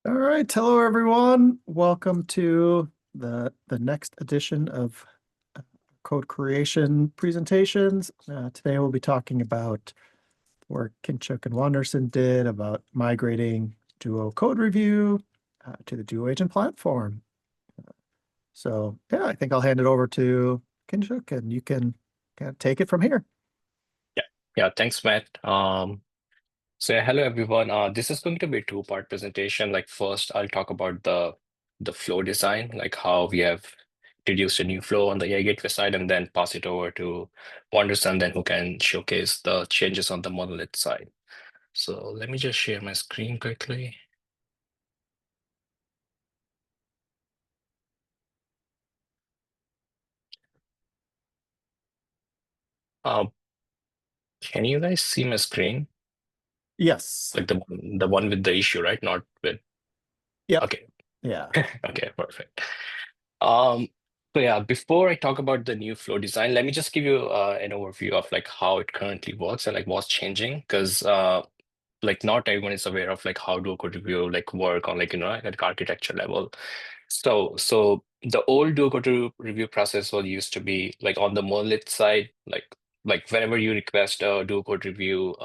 All right, hello everyone. Welcome to the next edition of code creation presentations. Today we'll be talking about work Kinchuk and Wanderson did about migrating Duo code review to the Duo agent platform. So yeah, I think I'll hand it over to Kinchuk and you can kind of take it from here. Yeah, yeah, thanks, Matt. So hello everyone. This is going to be a two-part presentation. Like first, I'll talk about the flow design, like how we have introduced a new flow on the AI gateway side, and then pass it over to Wanderson, then who can showcase the changes on the monolith side. So let me just share my screen quickly. Um, can you guys see my screen? Yes. Like the one with the issue, right? Not with. Yep. Okay. Yeah. Okay, perfect. Um, so yeah, before I talk about the new flow design, let me just give you an overview of like how it currently works and like what's changing. Because like not everyone is aware of like how do code review like work on like like architecture level. So the old do code review process was used to be like on the monolith side, like whenever you request a do code review,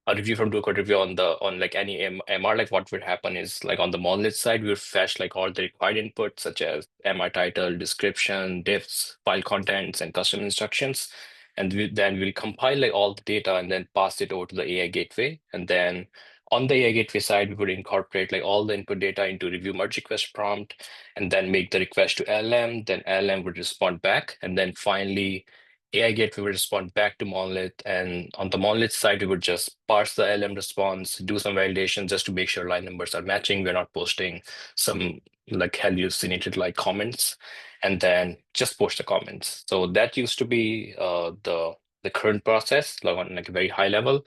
a review from do code review on like any MR, like what would happen is like on the monolith side, we would fetch like all the required inputs such as MR title, description, diffs, file contents, and custom instructions. And then we'll compile like all the data and then pass it over to the AI gateway. And then on the AI gateway side, we would incorporate like all the input data into review merge request prompt and then make the request to LM. Then LM would respond back. And then finally, AI gateway will respond back to monolith. And on the monolith side, we would just parse the LM response, do some validation just to make sure line numbers are matching. We're not posting some like hallucinated like comments, and then just post the comments. So that used to be the current process, like on like a very high level.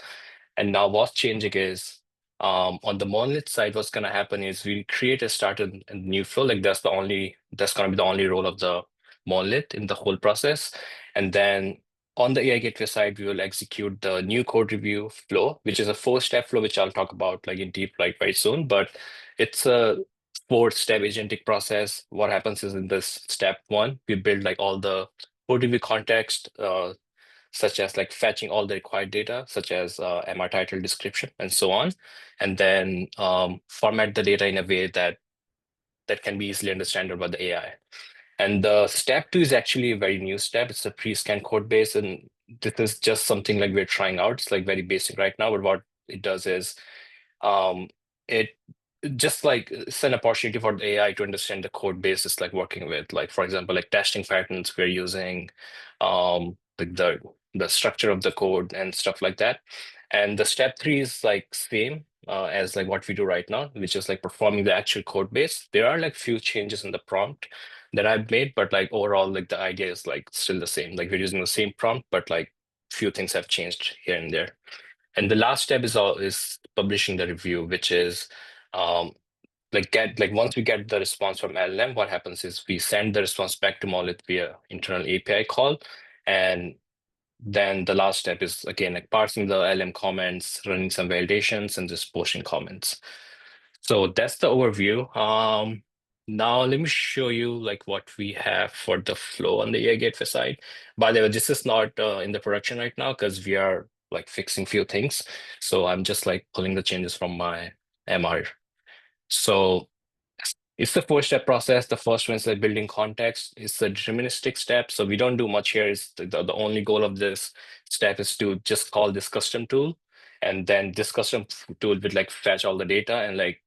And now what's changing is on the monolith side, what's going to happen is we create a started a new flow. Like that's going to be the only role of the monolith in the whole process. And then on the AI gateway side, we will execute the new code review flow, which is a four-step flow, which I'll talk about like in deep like very soon. But it's a four-step agentic process. What happens is in this step one, we build like all the code review context, such as like fetching all the required data, such as MR title, description, and so on, and then format the data in a way that can be easily understood by the AI. And the step two is actually a very new step. It's a pre-scan code base, and this is just something like we're trying out. It's like very basic right now, but what it does is um, it just like it's an opportunity for the AI to understand the code base it's like working with. Like for example, like testing patterns we're using, like the structure of the code and stuff like that. And the step three is like same as like what we do right now, which is like performing the actual code base. There are like few changes in the prompt that I've made, but like overall, like the idea is like still the same. Like we're using the same prompt, but like few things have changed here and there. And the last step is publishing the review, which is um, like once we get the response from LLM, what happens is we send the response back to Monolith via internal API call, and then the last step is again like parsing the LM comments, running some validations, and just posting comments. So that's the overview. Now let me show you like what we have for the flow on the AI gateway side. By the way, this is not in the production right now because we are like fixing few things. So I'm just like pulling the changes from my MR. So it's the four-step process. The first one is like building context. It's a deterministic step. So we don't do much here. It's the only goal of this step is to just call this custom tool. And then this custom tool would like fetch all the data and like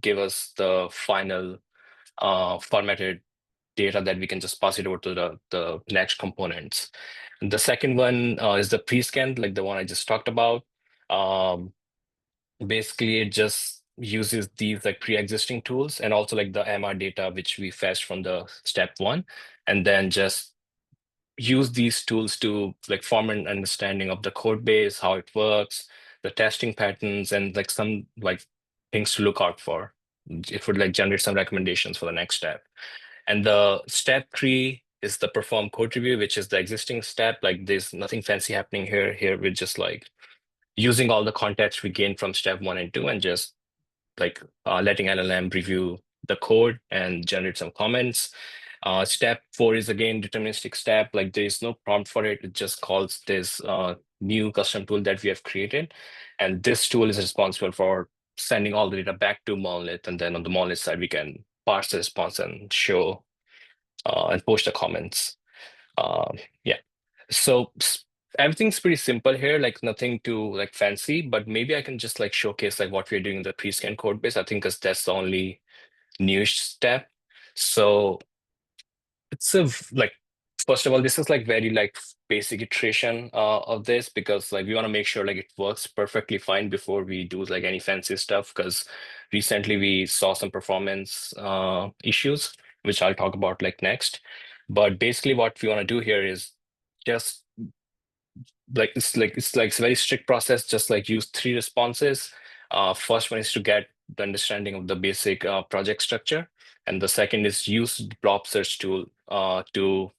give us the final formatted data that we can just pass it over to the next components. And the second one is the pre-scan, like the one I just talked about. Um, Basically, it just uses these like pre-existing tools and also like the MR data, which we fetched from the step one, and then just use these tools to like form an understanding of the code base, how it works, the testing patterns, and like some like things to look out for. It would like generate some recommendations for the next step. And the step three is the perform code review, which is the existing step. Like there's nothing fancy happening here. Here we're just like using all the context we gained from step one and two and just letting LLM review the code and generate some comments. Step 4 is again deterministic step. Like there is no prompt for it. It just calls this new custom tool that we have created. And this tool is responsible for sending all the data back to Monolith. And then on the Monolith side, we can parse the response and show and post the comments. Yeah. So everything's pretty simple here, like nothing too like fancy, but maybe I can just like showcase like what we're doing in the pre-scan code base. I think because that's the only new step. So it's like first of all, this is like very like basic iteration of this because like we want to make sure like it works perfectly fine before we do like any fancy stuff. Because recently we saw some performance issues, which I'll talk about like next. But basically, what we want to do here is just it's a very strict process. Just like use 3 responses. First one is to get the understanding of the basic project structure, and the second is use the blob search tool to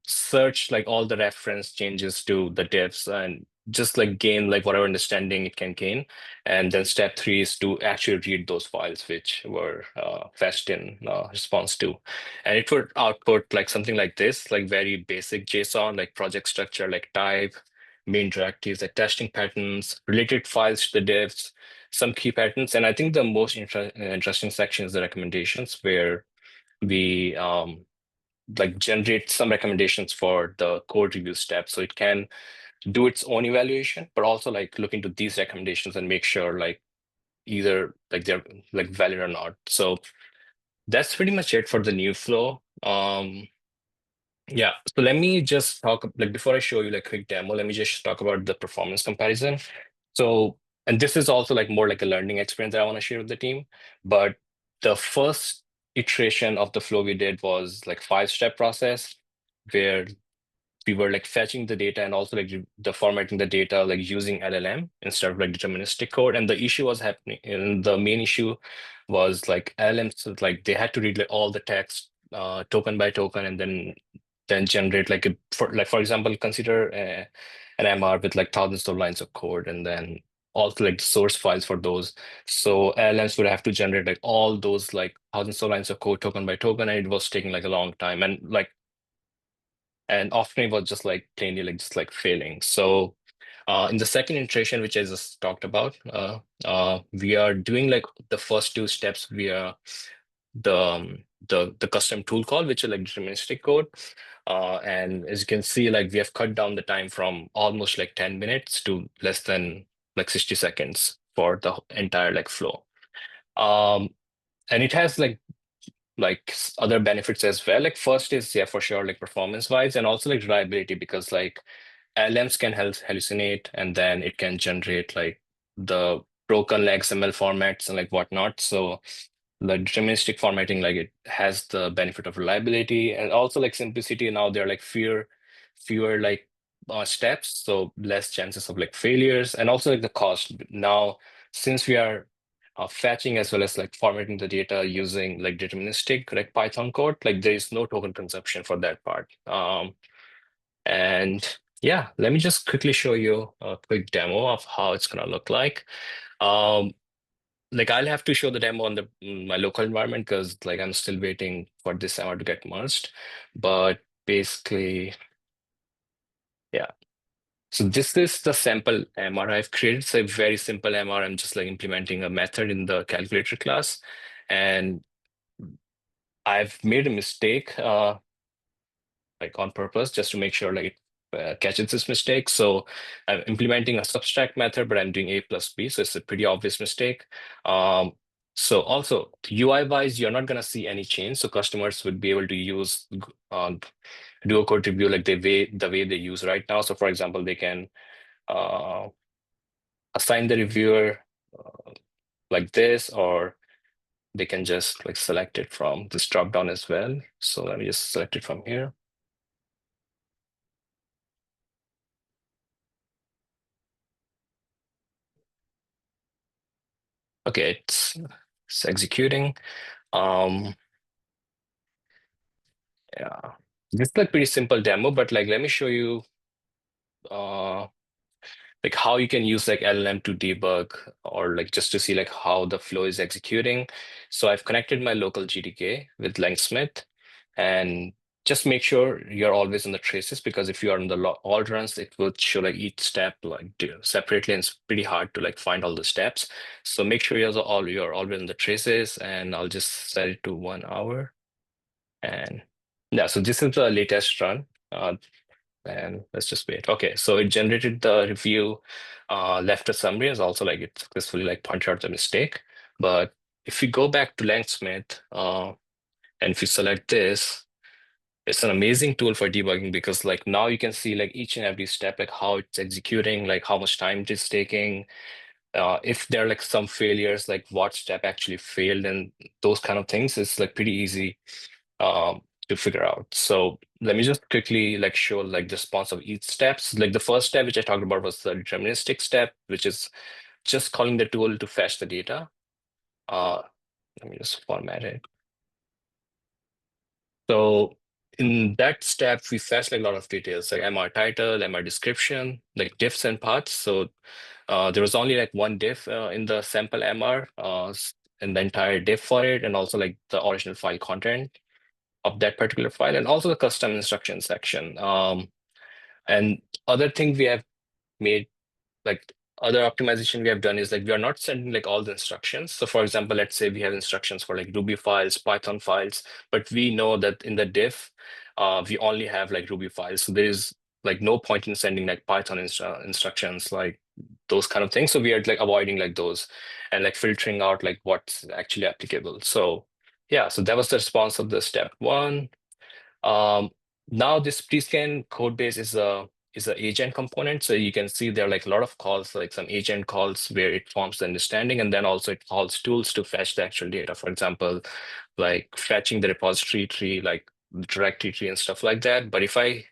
search like all the reference changes to the diffs and just like gain like whatever understanding it can gain. And then step 3 is to actually read those files which were fetched in response to. And it would output like something like this, like very basic JSON, like project structure, like type, main directives, like testing patterns, related files to the diffs, some key patterns. And I think the most interesting section is the recommendations where we like generate some recommendations for the code review step. So it can do its own evaluation, but also like look into these recommendations and make sure like either like they're like valid or not. So that's pretty much it for the new flow. Yeah, so let me just talk like before I show you like quick demo, let me just talk about the performance comparison. So, and this is also like more like a learning experience that I want to share with the team. But the first iteration of the flow we did was like 5-step process where we were like fetching the data and also like the formatting the data like using LLM instead of like deterministic code. And the issue was happening, and the main issue was like LLMs like they had to read like all the text token by token and then generate like for example consider an MR with like thousands of lines of code and then also like source files for those. So LLMs would have to generate like all those like thousands of lines of code token by token, and it was taking like a long time. And often it was just like plainly like just like failing. So in the second iteration, which I just talked about, we are doing like the first 2 steps via the custom tool call, which is like deterministic code. And as you can see, like we have cut down the time from almost like 10 minutes to less than like 60 seconds for the entire like flow. And it has like other benefits as well. Like first is yeah for sure like performance wise and also like reliability because like LMs can hallucinate and then it can generate like the broken like XML formats and like whatnot. So the deterministic formatting like it has the benefit of reliability and also like simplicity. Now there are like fewer like steps, so less chances of like failures and also like the cost. Now since we are fetching as well as like formatting the data using like deterministic like Python code, like there is no token consumption for that part. And yeah, let me just quickly show you a quick demo of how it's gonna look like. Um, like I'll have to show the demo on my local environment because like I'm still waiting for this MR to get merged. But basically, yeah. So this is the sample MR I've created. It's a very simple MR. I'm just like implementing a method in the calculator class. And I've made a mistake like on purpose just to make sure like it catches this mistake. So I'm implementing a subtract method, but I'm doing A plus B. So it's a pretty obvious mistake. So also UI wise, you're not gonna see any change. So customers would be able to use dual code review like the way they use right now. So for example, they can uh, assign the reviewer like this, or they can just like select it from this drop down as well. So let me just select it from here. Okay, it's executing. Um, yeah, this is like pretty simple demo, but like let me show you. Uh, like how you can use like LLM to debug or like just to see like how the flow is executing. So I've connected my local GTK with Langsmith, and just make sure you're always in the traces, because if you are in the all runs, it will show like each step like separately, and it's pretty hard to like find all the steps. So make sure you're always in the traces, and I'll just set it to 1 hour. And yeah, so this is the latest run. And let's just wait. Okay, so it generated the review, left a summary, as also like it successfully like pointed out the mistake. But if you go back to Langsmith, and if you select this, it's an amazing tool for debugging, because like now you can see like each and every step, like how it's executing, like how much time it is taking, if there are like some failures, like what step actually failed, and those kind of things. It's like pretty easy to figure out. So let me just quickly like show like the response of each steps. Like the first step, which I talked about, was the deterministic step, which is just calling the tool to fetch the data. Uh, Let me just format it. So in that step, we fetch like a lot of details, like MR title, MR description, like diffs and paths. So there was only like one diff in the sample MR, and the entire diff for it, and also like the original file content of that particular file, and also the custom instruction section. And other thing we have made, like other optimization we have done, is like we are not sending like all the instructions. So for example, let's say we have instructions for like Ruby files, Python files, but we know that in the diff, we only have like Ruby files. So there is like no point in sending like Python instructions, like those kind of things. So we are like avoiding like those, and like filtering out like what's actually applicable. So yeah, so that was the response of the step one. Um, Now this pre-scan code base is a agent component. So you can see there are like a lot of calls, like some agent calls where it forms the understanding, and then also it calls tools to fetch the actual data. For example, like fetching the repository tree, like the directory tree and stuff like that. But if I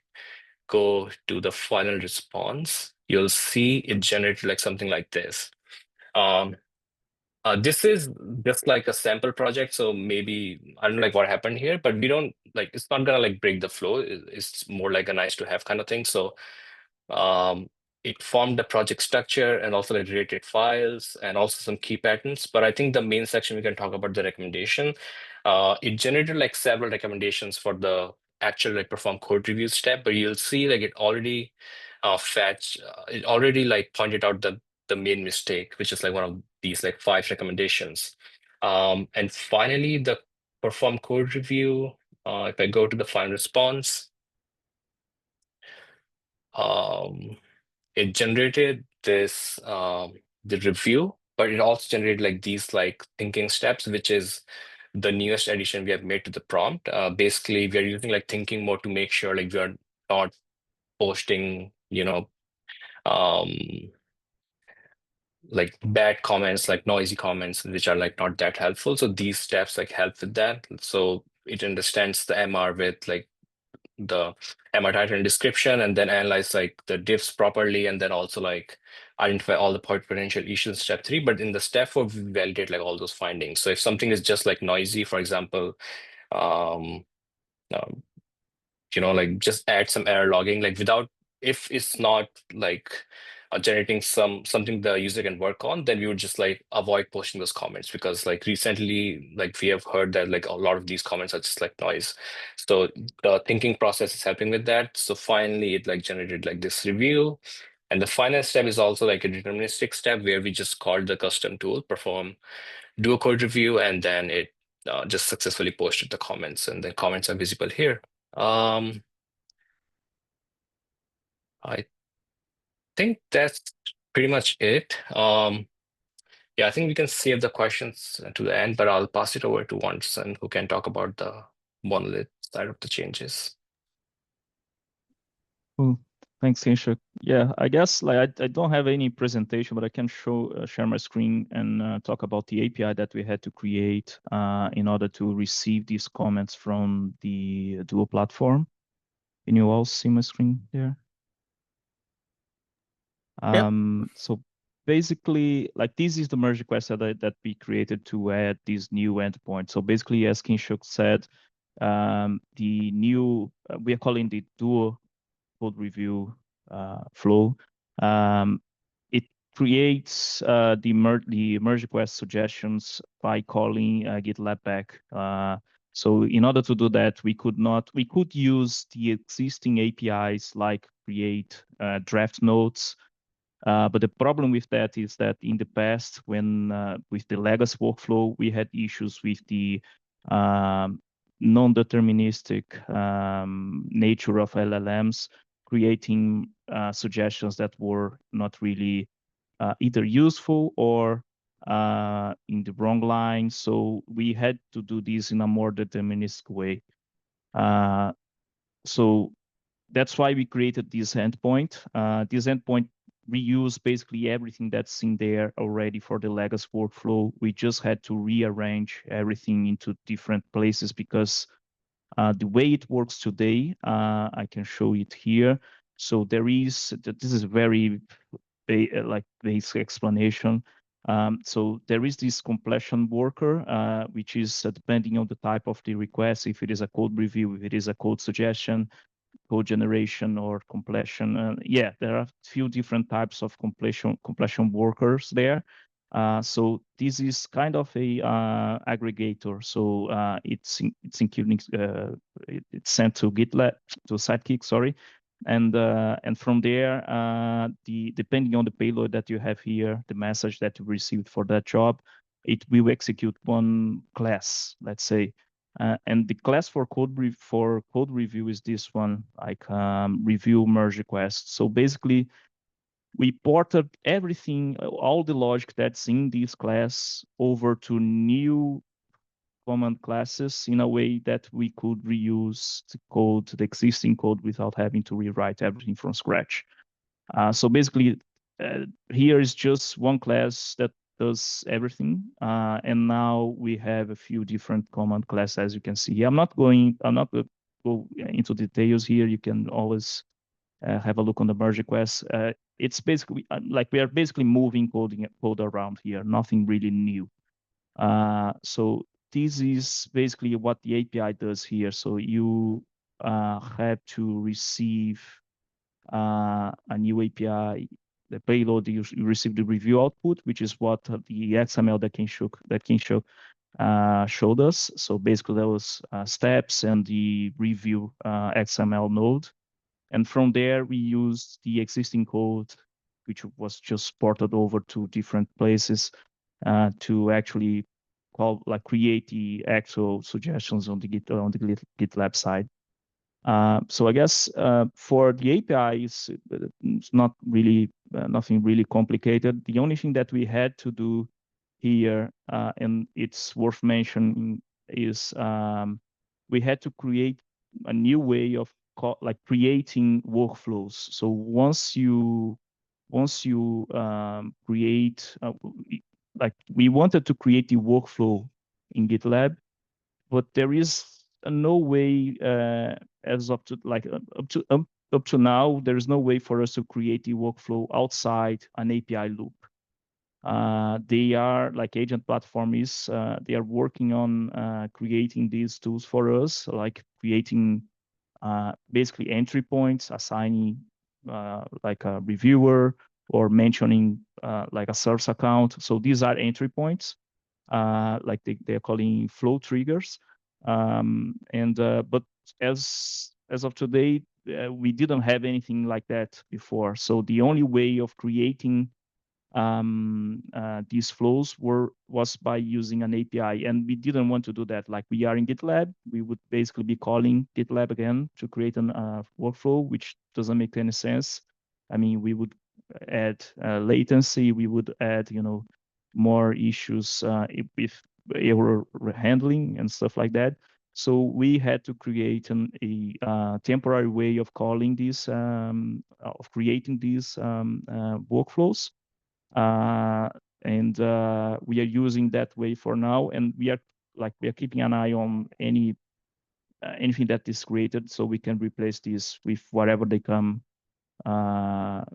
go to the final response, you'll see it generated like something like this. Um, this is just like a sample project, so maybe I don't know like what happened here, but we don't like, it's not gonna like break the flow. It's more like a nice to have kind of thing. So um, it formed the project structure, and also like related files, and also some key patterns. But I think the main section we can talk about the recommendation. It generated like several recommendations for the actual like perform code review step, but you'll see like it already like pointed out the main mistake, which is like one of these like 5 recommendations. And finally, the perform code review. If I go to the final response, um, it generated this the review, but it also generated like these like thinking steps, which is the newest addition we have made to the prompt. Basically, we are using like thinking mode to make sure like we are not posting, um, like bad comments, like noisy comments, which are like not that helpful. So these steps like help with that. So it understands the MR with like the MR title and description, and then analyze like the diffs properly, and then also like identify all the potential issues in step 3. But in the step 4, we validate like all those findings. So if something is just like noisy, for example, um, um, like just add some error logging, like without, if it's not like generating something the user can work on, then we would just like avoid posting those comments, because like recently, like we have heard that like a lot of these comments are just like noise. So the thinking process is helping with that. So finally, it like generated like this review. And the final step is also like a deterministic step, where we just called the custom tool, do a code review, and then it just successfully posted the comments, and the comments are visible here. Um, I think that's pretty much it. Yeah, I think we can save the questions to the end, but I'll pass it over to Watson, who can talk about the monolith side of the changes. Cool. Thanks, Kinshuk. Yeah, I guess like I don't have any presentation, but I can share my screen and talk about the API that we had to create in order to receive these comments from the Duo platform. Can you all see my screen there? Yep. So basically, like this is the merge request that we created to add this new endpoint. So basically, as Kinshuk said, the new we are calling the Duo code review flow. creates the merge request suggestions by calling GitLab back. So in order to do that, we could use the existing APIs like create draft notes. But the problem with that is that in the past, when with the legacy workflow, we had issues with the non-deterministic nature of LLMs, creating suggestions that were not really either useful or in the wrong line. So we had to do this in a more deterministic way. So that's why we created this endpoint. This endpoint reuse basically everything that's in there already for the legacy workflow. We just had to rearrange everything into different places because the way it works today, I can show it here. So this is a very basic explanation. So there is this completion worker, which is depending on the type of the request, if it is a code review, if it is a code suggestion, code generation or completion. Yeah, there are a few different types of completion workers there. So this is kind of a aggregator. So it's including it's sent to GitLab to Sidekick, sorry, and from there, depending on the payload that you have here, the message that you received for that job, it will execute one class, let's say. And the class for code review is this one, like review merge request. So basically, we ported everything, all the logic that's in this class over to new command classes in a way that we could reuse the existing code without having to rewrite everything from scratch. So basically, here is just one class that does everything. And now we have a few different command classes, as you can see. I'm not going to go into details here. You can always have a look on the merge request. It's basically like we are basically moving code around here, nothing really new. So this is basically what the API does here. So you have to receive a new API, the payload, you receive the review output, which is what the XML that Kinshuk showed us. So basically those steps and the review XML node. And from there, we used the existing code, which was just ported over to different places to actually create the actual suggestions on the GitLab side. So I guess for the API, it's not really nothing really complicated. The only thing that we had to do here, and it's worth mentioning, is we had to create a new way of creating workflows. So once you create, we wanted to create the workflow in GitLab, but there is no way as up to now, there is no way for us to create the workflow outside an API loop. They are like agent platform is they are working on creating these tools for us, like creating basically entry points, assigning like a reviewer or mentioning like a source account. So these are entry points, like they're calling flow triggers. But as of today, we didn't have anything like that before. So the only way of creating these flows was by using an API, and we didn't want to do that. Like we are in GitLab, we would basically be calling GitLab again to create an workflow, which doesn't make any sense. I mean, we would add latency, we would add, more issues with error handling and stuff like that. So we had to create a temporary way of calling these, of creating these workflows. And we are using that way for now, and we are keeping an eye on anything that is created, so we can replace this with whatever they come up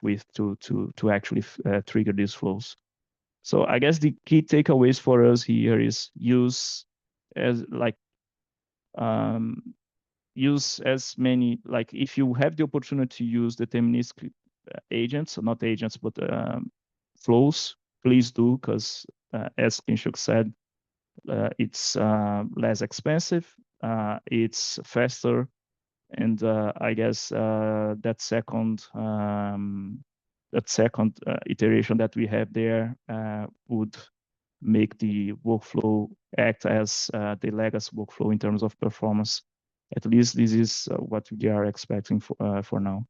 with to actually trigger these flows. So I guess the key takeaways for us here is use as many, like if you have the opportunity to use deterministic agents, not agents, but flows, please do, because as Kinshuk said, it's less expensive, it's faster, and I guess that second iteration that we have there would make the workflow act as the legacy workflow in terms of performance. At least this is what we are expecting for now.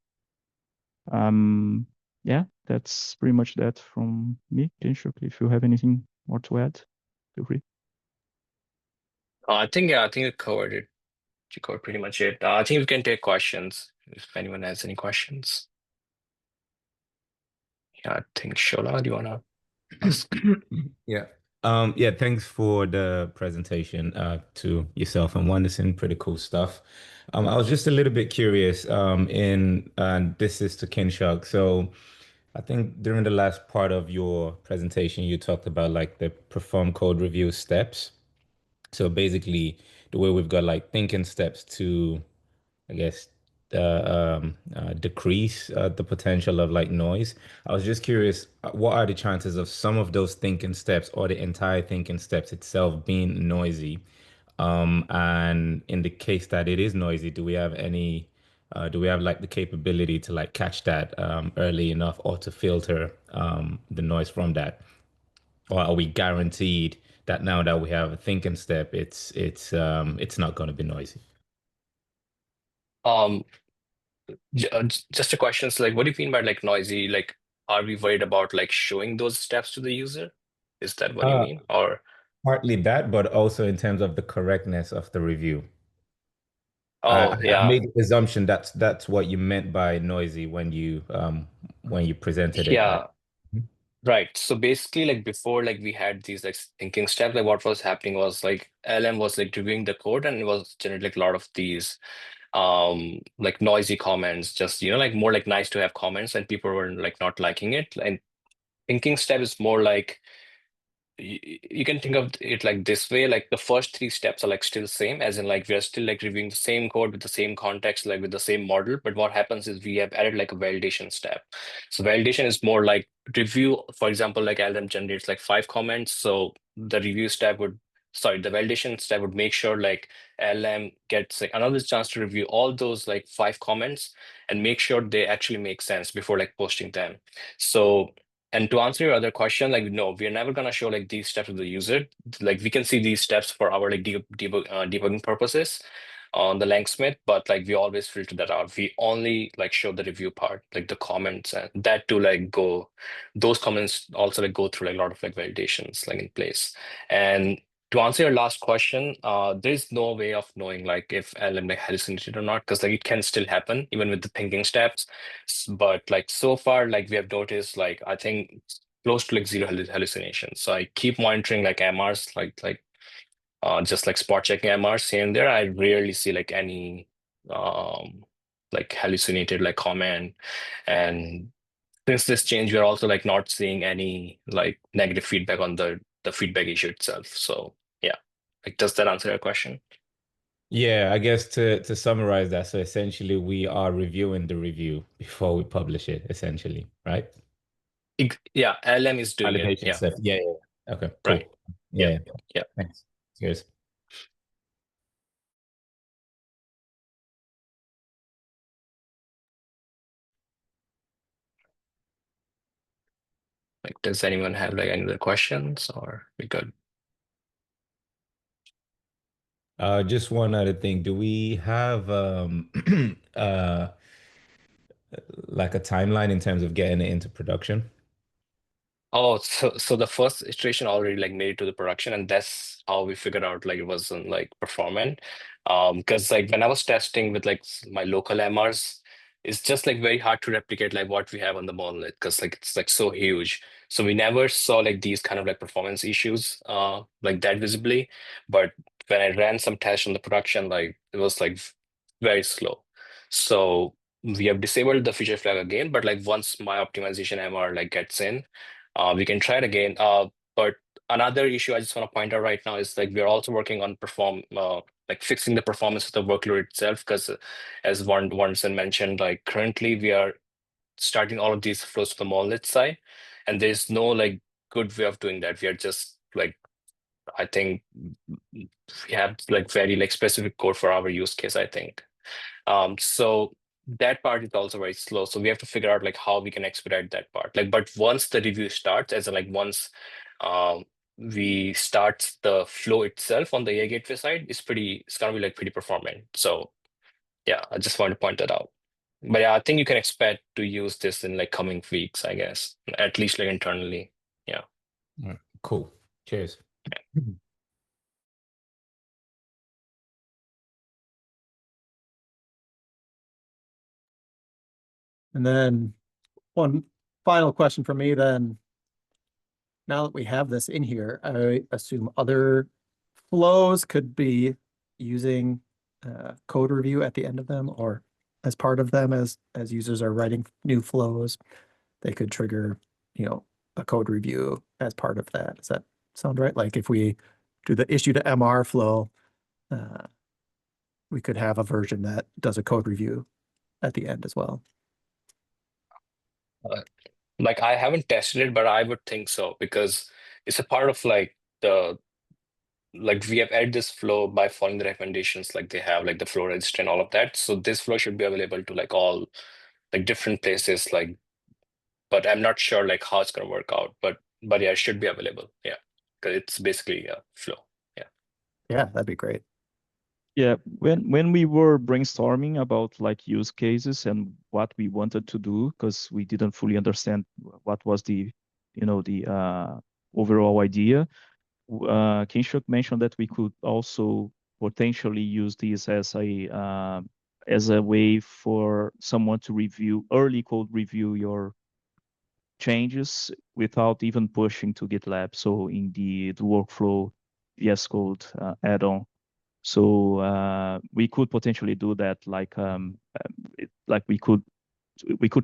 Yeah, that's pretty much that from me. Kinshuk, if you have anything more to add, feel free. I think you covered it. You covered pretty much it. I think we can take questions if anyone has any questions. Yeah, I think Shola, do you wanna ask? Yeah. Yeah, thanks for the presentation to yourself and Wonderson. Pretty cool stuff. I was just a little bit curious this is to Kinshuk. So I think during the last part of your presentation, you talked about like the perform code review steps. So basically the way we've got like thinking steps to, I guess, decrease the potential of like noise. I was just curious, what are the chances of some of those thinking steps or the entire thinking steps itself being noisy? And in the case that it is noisy, do we have like the capability to like catch that early enough or to filter the noise from that? Or are we guaranteed that now that we have a thinking step, it's not going to be noisy? Um, just a question. So, like, what do you mean by like noisy? Like, are we worried about like showing those steps to the user? Is that what you Uh, mean? Or Partly that, but also in terms of the correctness of the review. oh I yeah, made the assumption that's what you meant by noisy when you presented it. yeah. Right. So basically, like before, like we had these like thinking steps. Like what was happening was like LM was like reviewing the code and it was generating like a lot of these like noisy comments, just like more like nice to have comments, and people were like not liking it. And thinking step is more like you can think of it like this way, like the first three steps are like still same, as in like we are still like reviewing the same code with the same context, like with the same model, but what happens is we have added like a validation step. So validation is more like review. For example, like LM generates like 5 comments, so the review step would the validation step would make sure like LM gets like another chance to review all those like 5 comments and make sure they actually make sense before like posting them. So, and to answer your other question, like, no, we're never going to show like these steps to the user. Like we can see these steps for our like debugging purposes on the Langsmith, but like we always filter that out. We only like show the review part, like the comments, and that to like those comments also like go through like a lot of like validations like in place. And to answer your last question, there's no way of knowing like if LM like hallucinated or not, because like it can still happen even with the thinking steps. But like so far, like we have noticed, like I think close to like zero hallucinations. So I keep monitoring like MRs, just like spot checking MRs here and there. I rarely see like any like hallucinated like comment. And since this change, we're also like not seeing any like negative feedback on the feedback issue itself. So yeah, like does that answer your question? Yeah, I guess to summarize that, so essentially we are reviewing the review before we publish it, essentially, right? Yeah, LM is doing it. Validation Yeah, stuff. Yeah, yeah. Okay, right. cool. Yeah, Yeah, yeah. thanks. Cheers. Like, does anyone have like any other questions, or we good? Just one other thing. Do we have uh like a timeline in terms of getting it into production? Oh, so the first iteration already like made it to the production, and that's how we figured out like it wasn't like performant. Because like when I was testing with like my local MRs, it's just like very hard to replicate like what we have on the monolith, because like it's like so huge. So we never saw like these kind of like performance issues like that visibly. But when I ran some tests on the production, like it was like very slow. So we have disabled the feature flag again, but like once my optimization MR like gets in, we can try it again. But another issue I just want to point out right now is like we're also working on like fixing the performance of the workload itself, because as Warren mentioned, like currently we are starting all of these flows from the monolith side, and there's no like good way of doing that. We are just like, I think we have like very like specific code for our use case, I think. So that part is also very slow. So we have to figure out like how we can expedite that part. Like, but once the review starts, as in like once we start the flow itself on the AI gateway side, it's gonna be like pretty performant. So yeah, I just wanted to point that out. But yeah, I think you can expect to use this in like coming weeks, I guess, at least like internally. Yeah. All right, cool. Cheers. And then one final question for me then. Now that we have this in here, I assume other flows could be using code review at the end of them or as part of them as users are writing new flows. They could trigger, a code review as part of that. Does that sound right? Like if we do the issue to MR flow, we could have a version that does a code review at the end as well. Like I haven't tested it, but I would think so because it's a part of like we have added this flow by following the recommendations like they have like the flow register and all of that. So this flow should be available to like all like different places like, but I'm not sure like how it's gonna work out. But yeah, it should be available. Yeah, because it's basically a flow. Yeah. Yeah, that'd be great. Yeah, when we were brainstorming about like use cases and what we wanted to do, because we didn't fully understand what was the overall idea, Kinshuk mentioned that we could also potentially use this as a way for someone to early code review your changes without even pushing to GitLab. So in the workflow VS Code add-on. So we could potentially do that, like we could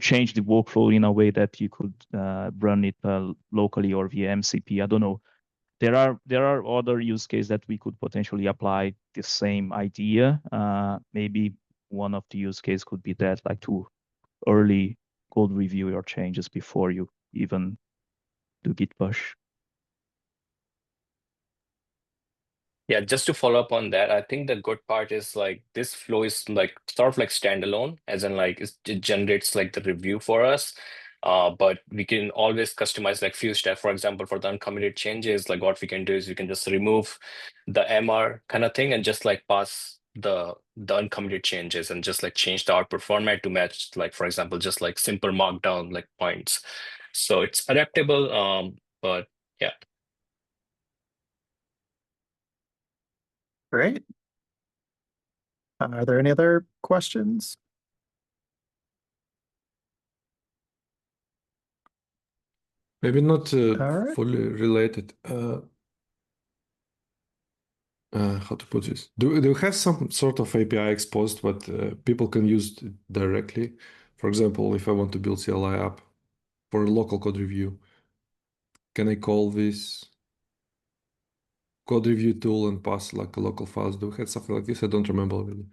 change the workflow in a way that you could run it locally or via MCP. I don't know. There are other use cases that we could potentially apply the same idea. Maybe one of the use cases could be that, like to early code review your changes before you even do git push. Yeah, just to follow up on that, I think the good part is like this flow is like sort of like standalone, as in like it generates like the review for us. But we can always customize like few steps. For example, for the uncommitted changes, like what we can do is we can just remove the MR kind of thing and just like pass the uncommitted changes and just like change the output format to match, like for example, just like simple markdown like points. So it's adaptable, but yeah. Great. Are there any other questions? Maybe not right. fully related. How to put this? Do you have some sort of API exposed what people can use directly? For example, if I want to build CLI app for a local code review, can I call this code review tool and pass like a local files? Do we have something like this? I don't remember really.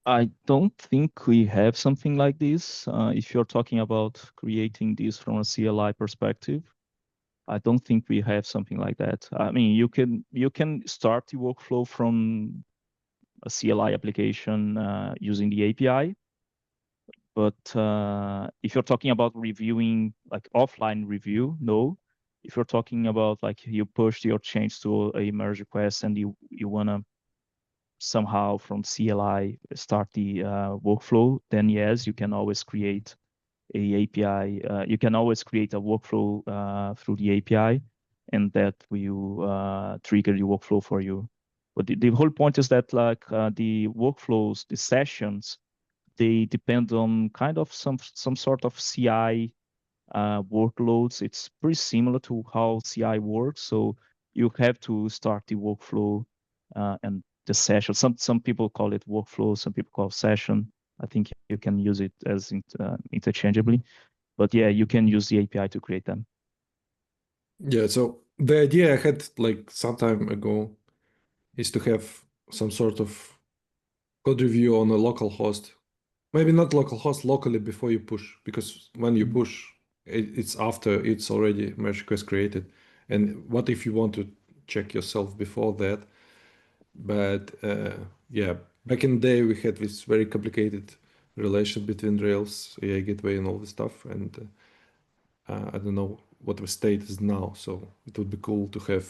I don't think we have something like this. If you're talking about creating this from a CLI perspective, I don't think we have something like that. I mean, you can start the workflow from a CLI application using the API. But if you're talking about reviewing like offline review, no. If you're talking about like you push your change to a merge request and you wanna somehow from CLI start the workflow, then yes, you can always create a API. You can always create a workflow through the API, and that will trigger the workflow for you. But the whole point is that like the workflows, the sessions, they depend on kind of some sort of CI workloads. It's pretty similar to how CI works. So you have to start the workflow and the session. Some people call it workflow, some people call it session. I think you can use it as interchangeably. But yeah, you can use the API to create them. Yeah, so the idea I had like some time ago is to have some sort of code review on a local host Maybe not localhost, locally before you push, because when you Mm. push, it's after it's already merge request created. And what if you want to check yourself before that? But yeah, back in the day, we had this very complicated relation between Rails, AI Gateway, and all this stuff. And I don't know what the state is now. So it would be cool to have.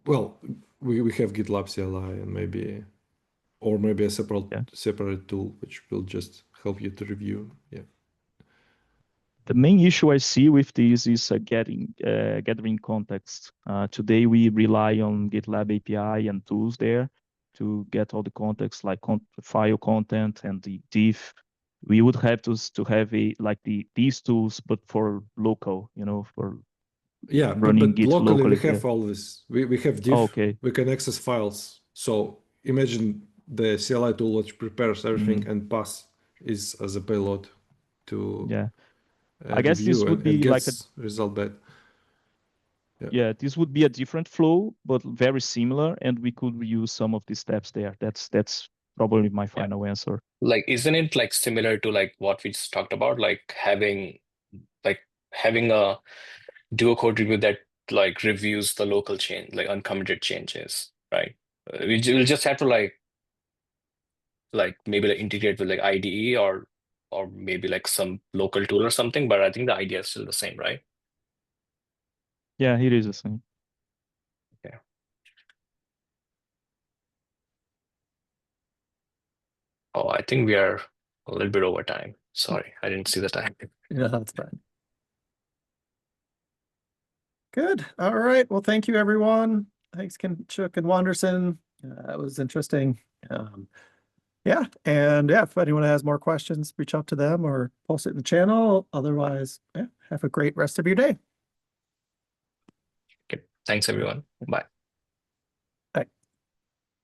Well, we have GitLab CLI and maybe, or maybe a Yeah. separate tool which will just help you to review. Yeah. The main issue I see with this is gathering context. Today we rely on GitLab API and tools there to get all the context, like file content and the diff. We would have to have these tools, but for local, for Yeah, running but Git locally we locally. have Yeah. all this. We have diff. Oh, okay. We can access files. So imagine the CLI tool which prepares everything and pass is as a payload to Yeah. I guess review this would and be like a gets result back. Yeah, this would be a different flow, but very similar, and we could reuse some of the steps there. That's probably my final answer. Like, isn't it like similar to like what we just talked about, like having a duo code review that like reviews the local change, like uncommitted changes, right? We'll just have to like maybe like integrate with like IDE or maybe like some local tool or something, but I think the idea is still the same, right? Yeah, it is the same. Okay. Oh, I think we are a little bit over time. Sorry, I didn't see the time. Yeah, that's fine. Good. All right. Well, thank you, everyone. Thanks, Kinchuk and Wanderson. That was interesting. Yeah, and yeah, if anyone has more questions, reach out to them or post it in the channel. Otherwise, yeah, have a great rest of your day. Okay. Thanks, everyone. Bye.